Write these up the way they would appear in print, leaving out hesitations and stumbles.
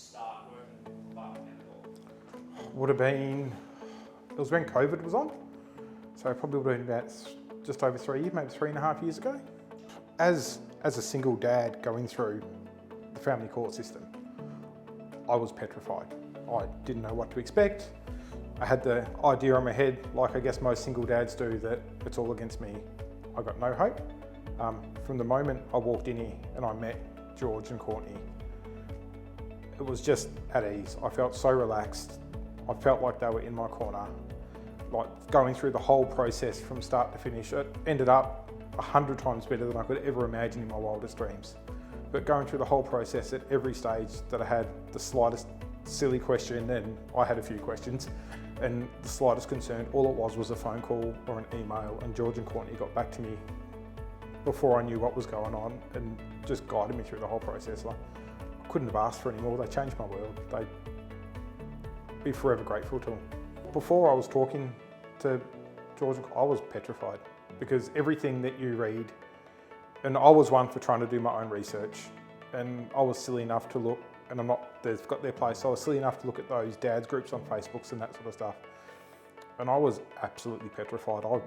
start working with Barton Chemical? Would have been, it was when COVID was on. So probably would have been about just over 3 years, maybe 3.5 years ago. As a single dad going through the family court system, I was petrified. I didn't know what to expect. I had the idea in my head, like I guess most single dads do, that it's all against me. I got no hope. From the moment I walked in here and I met George and Courtney, it was just at ease. I felt so relaxed. I felt like they were in my corner. Like going through the whole process from start to finish, it ended up 100 times better than I could ever imagine in my wildest dreams. But going through the whole process at every stage that I had the slightest silly question, and I had a few questions, and the slightest concern, all it was a phone call or an email, and George and Courtney got back to me before I knew what was going on and just guided me through the whole process. Like, I couldn't have asked for any more. They changed my world. They'd be forever grateful to them. Before I was talking to George, I was petrified because everything that you read, and I was one for trying to do my own research, and I was silly enough to look, and they've got their place, so I was silly enough to look at those dads groups on Facebooks and that sort of stuff. And I was absolutely petrified. I was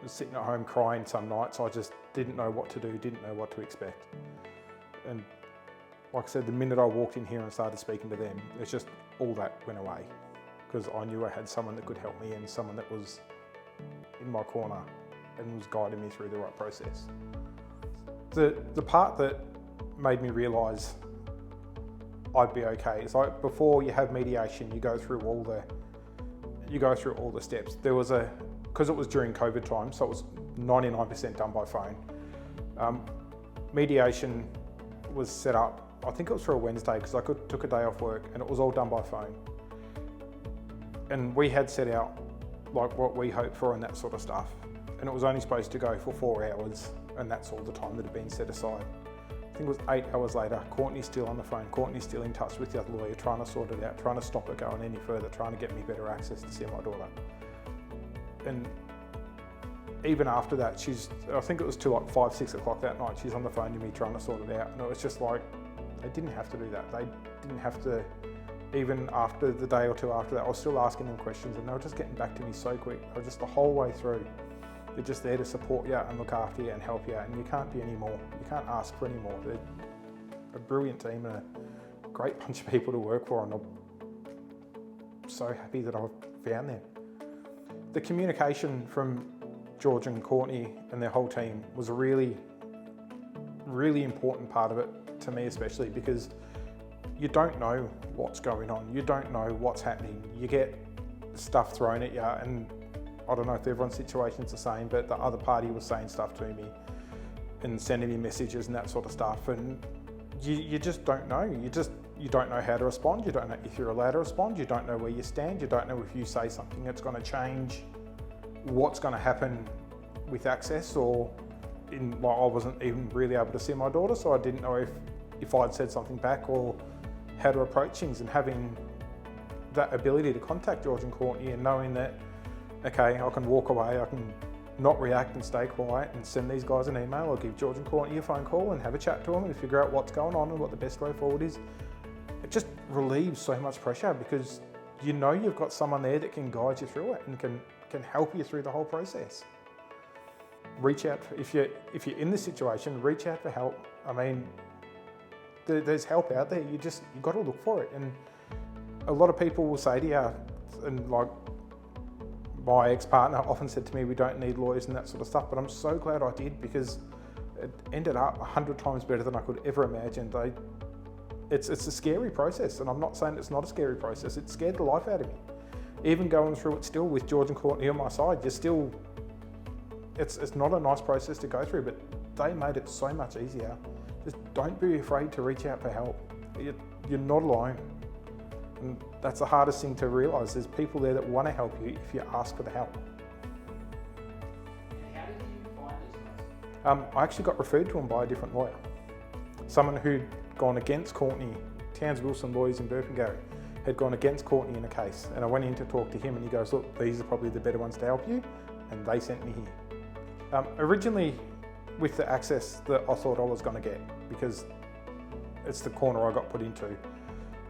sitting at home crying some nights. I just didn't know what to do, didn't know what to expect. And like I said, the minute I walked in here and started speaking to them, it's just all that went away, because I knew I had someone that could help me and someone that was in my corner and was guiding me through the right process. The part that made me realise I'd be okay is, like, before you have mediation, you go through all the steps. There was because it was during COVID time, so it was 99% done by phone. Mediation was set up, I think it was for a Wednesday, because I took a day off work, and it was all done by phone. And we had set out like what we hoped for and that sort of stuff. And it was only supposed to go for 4 hours, and that's all the time that had been set aside. I think it was 8 hours later, Courtney's still on the phone, Courtney's still in touch with the other lawyer, trying to sort it out, trying to stop it going any further, trying to get me better access to see my daughter. And even after that, I think it was till like 5, 6 o'clock that night, she's on the phone to me trying to sort it out. And it was just like, they didn't have to do that. They didn't have to, even after the day or two after that, I was still asking them questions, and they were just getting back to me so quick. I was just the whole way through. They're just there to support you and look after you and help you, and you can't be any more. You can't ask for any more. They're a brilliant team and a great bunch of people to work for, and I'm so happy that I've found them. The communication from George and Courtney and their whole team was a really, really important part of it to me, especially because you don't know what's going on. You don't know what's happening. You get stuff thrown at you, and I don't know if everyone's situation's the same, but the other party was saying stuff to me and sending me messages and that sort of stuff, and you just don't know. You don't know how to respond. You don't know if you're allowed to respond. You don't know where you stand. You don't know if you say something that's going to change what's going to happen with access, or I wasn't even really able to see my daughter, so I didn't know if I'd said something back or how to approach things. And having that ability to contact George and Courtney and knowing that, okay, I can walk away, I can not react and stay quiet and send these guys an email, or give George and Courtney a phone call and have a chat to them and figure out what's going on and what the best way forward is. It just relieves so much pressure, because you know you've got someone there that can guide you through it and can help you through the whole process. Reach out, if you're in this situation, reach out for help. I mean, there's help out there. You got to look for it. And a lot of people will say to you, and like my ex-partner often said to me, we don't need lawyers and that sort of stuff, but I'm so glad I did, because it ended up 100 times better than I could ever imagine. It's a scary process, and I'm not saying it's not a scary process. It scared the life out of me. Even going through it still with George and Courtney on my side, it's not a nice process to go through, but they made it so much easier. Just don't be afraid to reach out for help. You're not alone. And that's the hardest thing to realise. There's people there that want to help you if you ask for the help. And how did you find these guys? I actually got referred to them by a different lawyer. Someone who'd gone against Courtney, Towns Wilson Lawyers in Burpengary, had gone against Courtney in a case. And I went in to talk to him, and he goes, look, these are probably the better ones to help you. And they sent me here. Originally, with the access that I thought I was going to get, because it's the corner I got put into.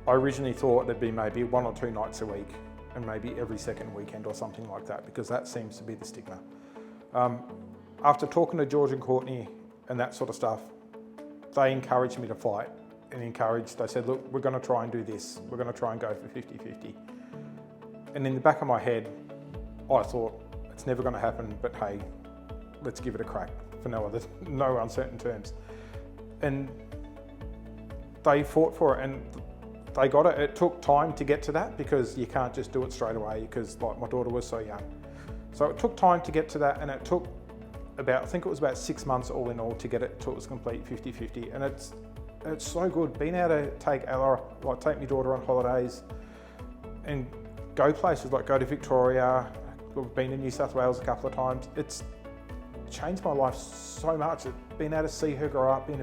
I originally thought there'd be maybe 1 or 2 nights a week and maybe every second weekend or something like that, because that seems to be the stigma. After talking to George and Courtney and that sort of stuff, they encouraged me to fight and they said, look, we're going to try and do this. We're going to try and go for 50-50. And in the back of my head, I thought, it's never going to happen, but hey, let's give it a crack for no uncertain terms. And they fought for it and they got it. It took time to get to that because you can't just do it straight away because like my daughter was so young. So it took time to get to that, and it took I think it was about 6 months all in all to get it to its complete 50-50. And it's so good being able to take Ella, like take my daughter on holidays and go places like go to Victoria. We've been to New South Wales a couple of times. It's changed my life so much. Being able to see her grow up, being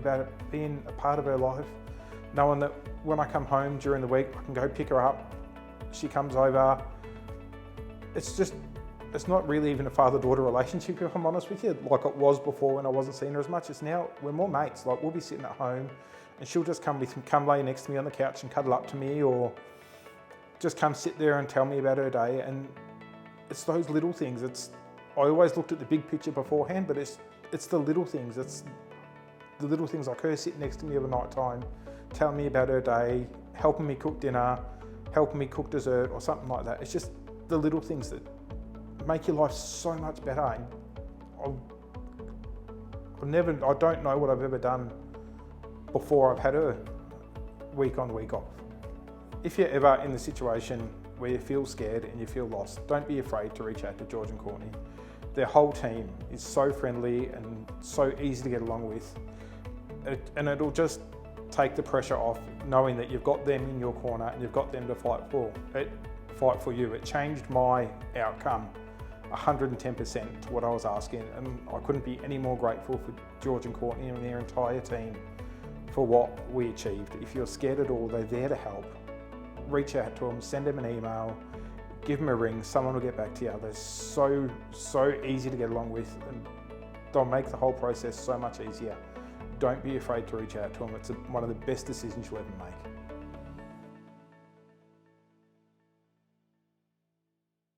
a part of her life, knowing that when I come home during the week, I can go pick her up. She comes over. It's not really even a father-daughter relationship, if I'm honest with you, like it was before when I wasn't seeing her as much. It's now, we're more mates. Like we'll be sitting at home and she'll just come lay next to me on the couch and cuddle up to me, or just come sit there and tell me about her day. And it's those little things. I always looked at the big picture beforehand, but it's the little things. It's the little things like her sitting next to me at night time, telling me about her day, helping me cook dinner, helping me cook dessert or something like that. It's just the little things that make your life so much better. I don't know what I've ever done before I've had her week on, week off. If you're ever in the situation where you feel scared and you feel lost, don't be afraid to reach out to George and Courtney. Their whole team is so friendly and so easy to get along with. And it'll just take the pressure off knowing that you've got them in your corner and you've got them to fight for you. It changed my outcome 110% to what I was asking, and I couldn't be any more grateful for George and Courtney and their entire team for what we achieved. If you're scared at all, they're there to help. Reach out to them, send them an email, give them a ring, someone will get back to you. They're so easy to get along with, and they'll make the whole process so much easier. Don't be afraid to reach out to them. It's one of the best decisions you'll ever make.